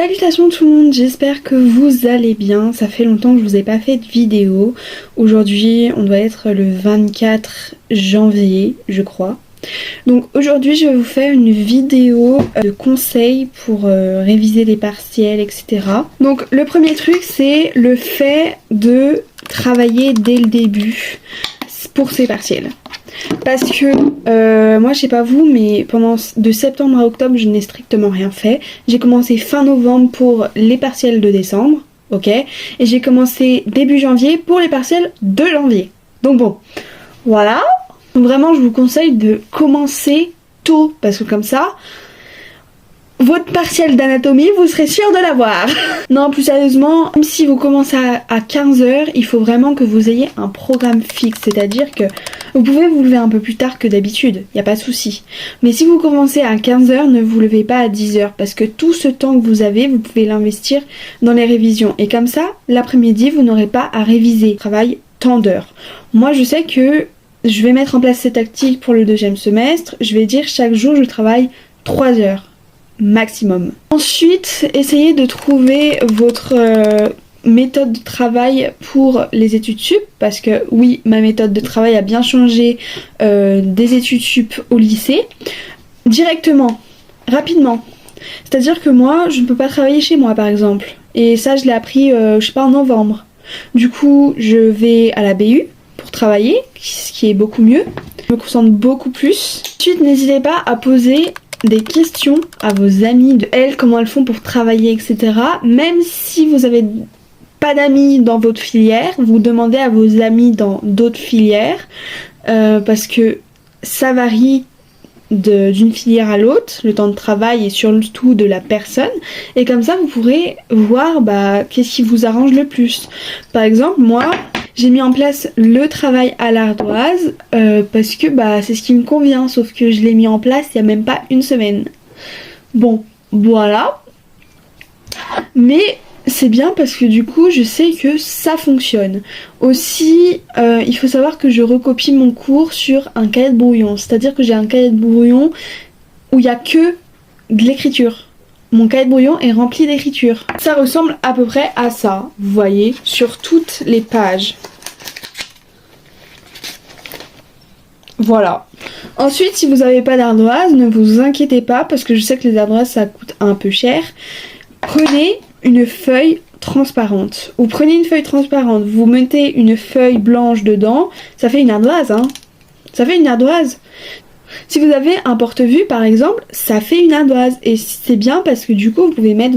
Salutations tout le monde, j'espère que vous allez bien. Ça fait longtemps que je vous ai pas fait de vidéo. Aujourd'hui, on doit être le 24 janvier, je crois. Donc aujourd'hui, je vais vous faire une vidéo de conseils pour réviser les partiels, etc. Donc le premier truc, c'est le fait de travailler dès le début pour ces partiels. Parce que moi je sais pas vous, mais de septembre à octobre je n'ai strictement rien fait. J'ai commencé fin novembre pour les partiels de décembre, ok, et j'ai commencé début janvier pour les partiels de janvier. Donc bon, voilà. Donc vraiment je vous conseille de commencer tôt, parce que comme ça, votre partiel d'anatomie, vous serez sûr de l'avoir. Non, plus sérieusement, même si vous commencez à 15h, il faut vraiment que vous ayez un programme fixe. C'est-à-dire que vous pouvez vous lever un peu plus tard que d'habitude, il n'y a pas de souci. Mais si vous commencez à 15h, ne vous levez pas à 10h. Parce que tout ce temps que vous avez, vous pouvez l'investir dans les révisions. Et comme ça, l'après-midi, vous n'aurez pas à réviser. Travail tant d'heures. Moi, je sais que je vais mettre en place cette tactique pour le deuxième semestre. Je vais dire chaque jour, je travaille 3 heures. Maximum. Ensuite, essayez de trouver votre méthode de travail pour les études sup, parce que oui, ma méthode de travail a bien changé des études sup au lycée. Directement, rapidement. C'est-à-dire que moi, je ne peux pas travailler chez moi par exemple. Et ça, je l'ai appris, je sais pas, en novembre. Du coup, je vais à la BU pour travailler, ce qui est beaucoup mieux. Je me concentre beaucoup plus. Ensuite, n'hésitez pas à poser des questions à vos amis de elles, comment elles font pour travailler, etc. Même si vous avez pas d'amis dans votre filière, vous demandez à vos amis dans d'autres filières, parce que ça varie d'une filière à l'autre, le temps de travail et surtout de la personne, et comme ça vous pourrez voir qu'est-ce qui vous arrange le plus. Par exemple, moi j'ai mis en place le travail à l'ardoise parce que c'est ce qui me convient, sauf que je l'ai mis en place il n'y a même pas une semaine. Bon, voilà. Mais c'est bien parce que du coup je sais que ça fonctionne. Aussi, il faut savoir que je recopie mon cours sur un cahier de brouillon. C'est-à-dire que j'ai un cahier de brouillon où il n'y a que de l'écriture. Mon cahier de brouillon est rempli d'écriture. Ça ressemble à peu près à ça, vous voyez, sur toutes les pages. Voilà. Ensuite, si vous n'avez pas d'ardoise, ne vous inquiétez pas, parce que je sais que les ardoises ça coûte un peu cher. Prenez une feuille transparente. Ou prenez une feuille transparente, vous mettez une feuille blanche dedans, ça fait une ardoise, hein. Ça fait une ardoise. Si vous avez un porte-vue par exemple, ça fait une ardoise. Et c'est bien parce que du coup vous pouvez mettre